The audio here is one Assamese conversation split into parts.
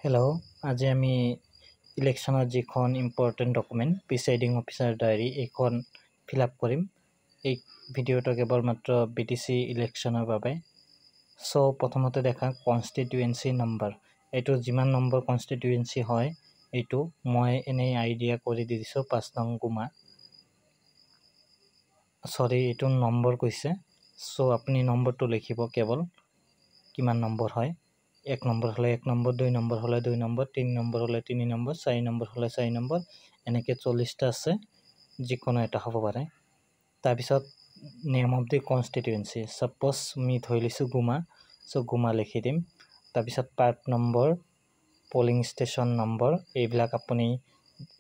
হেল্ল' আজি আমি ইলেকশ্যনৰ যিখন important document presiding officer diary এইখন ফিল আপ কৰিম। এই ভিডিঅ'টো কেৱল মাত্ৰ BTC ইলেকশ্যনৰ বাবে। চ' প্ৰথমতে দেখা কনষ্টিটুৱেঞ্চি নম্বৰ। এইটো যিমান নম্বৰ কনষ্টিটুৱেঞ্চি হয় এইটো মই এনেই আইডিয়া কৰি দি দিছোঁ 5 নং গুমা। চৰি এইটো নম্বৰ কৈছে। চ' আপুনি নম্বৰটো লিখিব কেৱল কিমান নম্বৰ হয়। 1 নম্বৰ হলে 1 নম্বৰ, 2 নম্বৰ হলে 2 নম্বৰ, 3 নম্বৰ হলে 3 নম্বৰ, 4 নম্বৰ হলে 4 নম্বৰ, এনেকৈ 40টা আছে, যিকোনো এটা হ'ব পাৰে। তাৰপিছত name of the constituency, suppose আমি ধৰি লৈছোঁ গুমা, চ' গুমা লিখি দিম। তাৰপিছত part number, polling station number, এইবিলাক আপুনি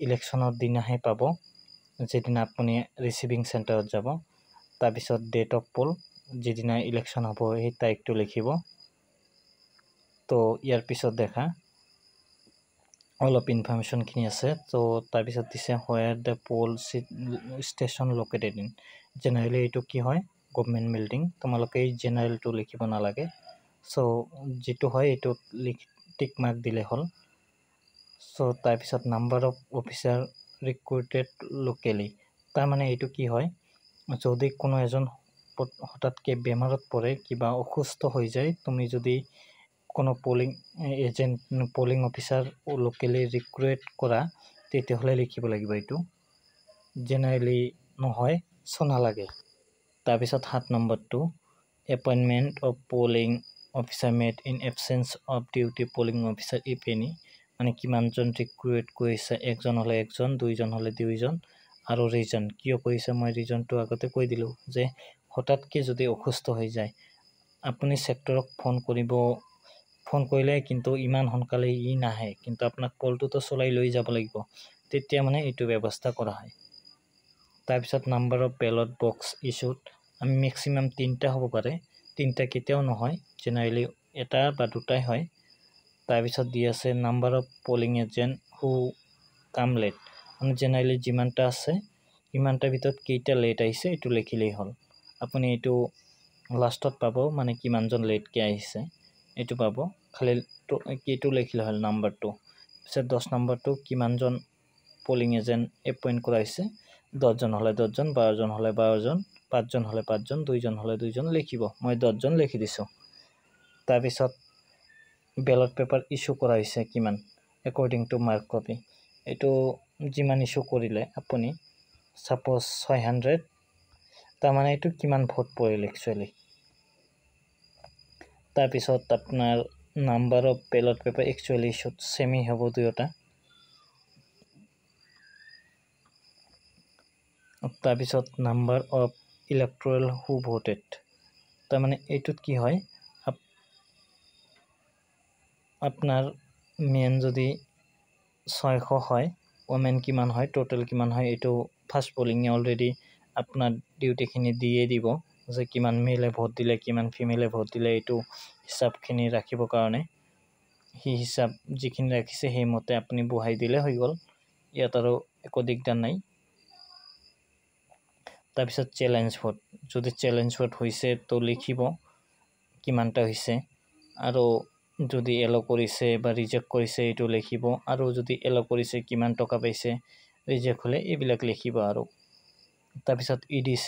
ইলেকশ্যনৰ দিনাহে পাব, যিদিনা আপুনি ৰিচিভিং চেণ্টাৰত যাব। তাৰপিছত ডেট অফ পোল, যিদিনা ইলেকশ্যন হ'ব সেই তাৰিখটো লিখিব। তো ইয়াৰ পিছত দেখা অলপ ইনফৰমেশ্যনখিনি আছে। তো তাৰপিছত দিছে where the poll station located in. Generally এইটো কি হয়, গভমেণ্ট বিল্ডিং। তোমালোকে এই জেনেৰেলটো লিখিব নালাগে। চ' যিটো হয় এইটো টিক মাৰ্ক দিলে হ'ল। চ' তাৰপিছত নাম্বাৰ অফ অফিচাৰ ৰিক্ৰুটেড লোকেলি, তাৰমানে এইটো কি হয়, যদি কোনো এজন হঠাৎকৈ বেমাৰত পৰে, কিবা অসুস্থ হৈ যায়, তুমি যদি কোনো polling agent polling officer locally recruit কৰা, তেতিয়াহ'লে লিখিব লাগিব এইটো। জেনেৰেলি নহয়, নালাগে। তাৰপিছত 7 নম্বৰটো appointment of polling officer made in absence of duty polling officer if any, মানে কিমানজন ৰিক্ৰুৱেট কৰিছে, 1জন হ'লে 1জন, 2জন হ'লে 2জন, আৰু ৰিজন কিয় কৰিছে, মই ৰিজনটো আগতে কৈ দিলোঁ যে হঠাৎকৈ যদি অসুস্থ হৈ যায়, আপুনি ছেক্টৰক ফোন কৰিলে কিন্তু ইমান সোনকালে নাহে, কিন্তু আপোনাক কলটোতো চলাই লৈ যাব লাগিব, তেতিয়া মানে এইটো ব্যৱস্থা কৰা হয়। তাৰপিছত number of ballot box issued, আমি মেক্সিমাম 3টা হ'ব পাৰে, 3টা কেতিয়াও নহয়, জেনেৰেলি 1 বা 2টাই হয়। তাৰপিছত দি আছে নাম্বাৰ অফ পলিং এজেণ্ট হু কাম লেট, মানে জেনেৰেলি যিমানটা আছে ইমানটাৰ ভিতৰত কেইটা লেট আহিছে এইটো লিখিলেই হ'ল। আপুনি এইটো লাষ্টত পাব, মানে কিমানজন লেটকৈ আহিছে এইটো পাব, খালি এইটো লিখিলে হ'ল নাম্বাৰটো। পিছত 10 নম্বৰটো কিমানজন পলিং এজেণ্ট এপইণ্ট কৰা হৈছে, 10জন হ'লে 10জন, 12জন হ'লে 12জন, 5জন হ'লে 5জন, 2জন হ'লে 2জন লিখিব। মই 10জন লিখি দিছোঁ। তাৰপিছত বেলট পেপাৰ ইছ্যু কৰা হৈছে কিমান, একৰ্ডিং টু মাৰ্ক কপি, এইটো যিমান ইছ্যু কৰিলে আপুনি, ছাপ'জ 600, তাৰমানে এইটো কিমান ভোট পৰিল একচুৱেলি। তাৰপিছত আপোনাৰ number of ballot paper actually issued, semi হ'ব দুয়োটা। তাৰপিছত number of electoral who voted, তাৰমানে এইটোত কি হয়, আপোনাৰ মেন যদি 600 হয়, ওমেন কিমান হয়, টোটেল কিমান হয়, এইটো ফাৰ্ষ্ট পলিঙে অলৰেডি আপোনাৰ ডিউটিখিনি দিয়ে দিব, যে কিমান মেলে ভোট দিলে, কিমান ফিমেলে ভোট দিলে, এইটো হিচাপখিনি ৰাখিবৰ কাৰণে। সেই হিচাপ যিখিনি ৰাখিছে সেইমতে আপুনি বহাই দিলে হৈ গ'ল, ইয়াত আৰু একো দিগদাৰ নাই। তাৰপিছত চেলেঞ্জ ভোট, যদি চেলেঞ্জ ভোট হৈছে তো লিখিব কিমানটা হৈছে, আৰু যদি এল' কৰিছে বা ৰিজেক্ট কৰিছে এইটো লিখিব, আৰু যদি এল' কৰিছে কিমান টকা পাইছে, ৰিজেক্ট হ'লে এইবিলাক লিখিব আৰু। তাৰপিছত EDC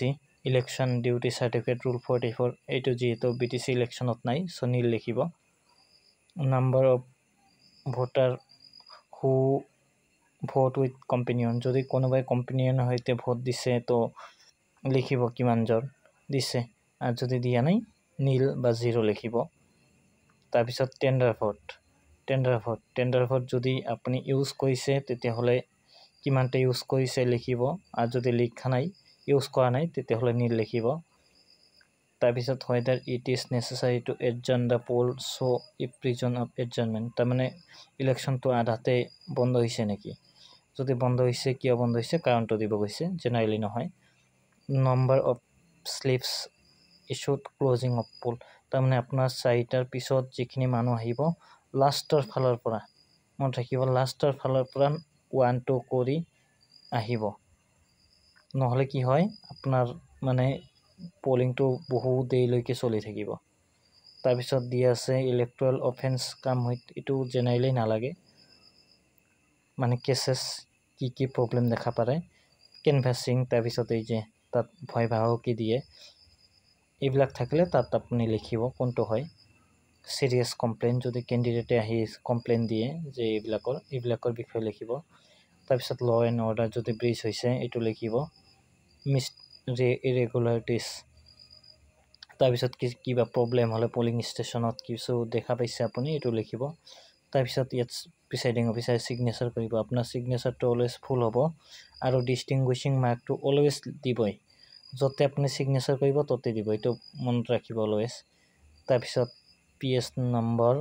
election duty certificate rule 44, এইটো যিহেতু BTC ইলেকশ্যনত নাই, চ' নীল লিখিব। Number of voter who vote with companion, যদি কোনোবাই কম্পেনিয়নৰ সৈতে ভোট দিছে তো লিখিব কিমানজন দিছে, আৰু যদি দিয়া নাই নীল বা 0 লিখিব। তাৰপিছত টেণ্ডাৰ ভোট যদি আপুনি ইউজ কৰিছে তেতিয়াহ'লে কিমানটা ইউজ কৰিছে লিখিব, আৰু যদি লিখা নাই, ইউজ কৰা নাই, তেতিয়াহ'লে নীল লিখিব। তাৰপিছত whether it is necessary to adjourn the poll so if reason of adjournment, তাৰমানে ইলেকশ্যনটো আধাতে বন্ধ হৈছে নেকি, যদি বন্ধ হৈছে কিয় বন্ধ হৈছে কাৰণটো দিব গৈছে, জেনেৰেলি নহয়। Number of slips issued closing of poll, তাৰমানে আপোনাৰ 4টাৰ পিছত যিখিনি মানুহ আহিব, লাষ্টৰ ফালৰ পৰা মনত ৰাখিব, লাষ্টৰ ফালৰ পৰা 1 2 কৰি আহিব, নহ'লে কি হয় আপোনাৰ মানে পলিংটো বহু দেৰিলৈকে চলি থাকিব। তাৰপিছত দিয়া আছে ইলেক্ট্ৰেল অফেন্স কাম হয়, এইটো জেনেৰেলি নালাগে, মানে কেছেছ কি প্ৰব্লেম দেখা পাৰে, কেনভাছিং, তাৰপিছত এই যে তাত ভয় ভাবুকি দিয়ে, এইবিলাক থাকিলে তাত আপুনি লিখিব কোনটো হয়। চিৰিয়াছ কমপ্লেইন যদি কেণ্ডিডেটে আহি কমপ্লেইন দিয়ে যে এইবিলাকৰ বিষয়ে লিখিব। তাৰপিছত ল এণ্ড অৰ্ডাৰ যদি ব্ৰিজ হৈছে এইটো লিখিব। ইৰেগুলাৰিটিছ, তাৰপিছত কিবা প্ৰব্লেম হ'লে পলিং ষ্টেচনত কিছু দেখা পাইছে আপুনি, এইটো লিখিব। তাৰপিছত ইয়াত প্ৰিচাইডিং অফিচাৰে ছিগনেচাৰ কৰিব। আপোনাৰ ছিগনেচাৰটো অলৱেজ ফুল হ'ব আৰু ডিষ্টিংগুইছিং মাৰ্কটো অলৱেজ দিবই, য'তে আপুনি ছিগনেচাৰ কৰিব ত'তে দিব, এইটো মনত ৰাখিব অলৱেজ। তাৰপিছত PS নম্বৰ,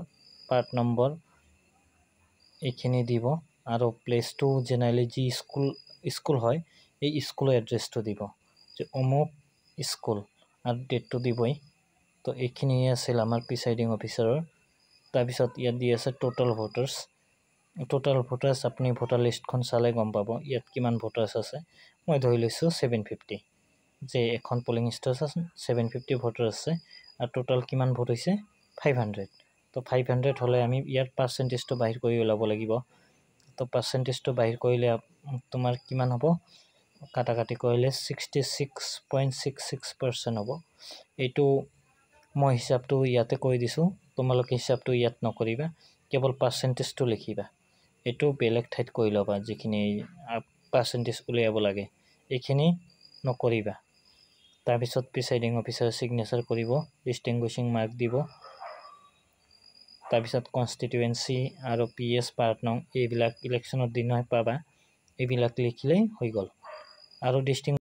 পাৰ্ট নম্বৰ এইখিনি দিব আৰু প্লেচটো জেনেৰেলি যি স্কুল হয় এই স্কুলৰ এড্ৰেছটো দিব, যে অমুক স্কুল, আৰু ডেটটো দিবই। তো এইখিনিয়ে আছিল আমাৰ প্ৰিচাইডিং অফিচাৰৰ। তাৰপিছত ইয়াত দি আছে টোটেল ভোটাৰ্ছ। আপুনি ভোটাৰ লিষ্টখন চালে গম পাব ইয়াত কিমান ভোটাৰ্ছ আছে। মই ধৰি লৈছোঁ 750, যে এখন পলিং ষ্টেচন 750 ভোটাৰ আছে আৰু টোটেল কিমান ভোট হৈছে 500। তো 500 হ'লে আমি ইয়াৰ পাৰ্চেণ্টেজটো বাহিৰ কৰি ওলাব লাগিব। তো পাৰ্চেণ্টেজটো বাহিৰ কৰিলে তোমাৰ কিমান হ'ব, কাটাকাটি কৰিলে 66.66% হ'ব। এইটো মই হিচাপটো ইয়াতে কৰি দিছোঁ, তোমালোকে হিচাপটো ইয়াত নকৰিবা, কেৱল পাৰ্চেণ্টেজটো লিখিবা। এইটো বেলেগ ঠাইত কৰি ল'বা, যিখিনি পাৰ্চেণ্টেজ উলিয়াব লাগে এইখিনি নকৰিবা। তাৰপিছত প্ৰিচাইডিং অফিচাৰে ছিগনেচাৰ কৰিব, ডিষ্টিংগুইছিং মাৰ্ক দিব। তাৰপিছত কনষ্টিটুৱেঞ্চি আৰু PS পাৰ্ট নং এইবিলাক ইলেকশ্যনৰ দিনত পাবা, এইবিলাক লিখিলেই হৈ গ'ল। আৰু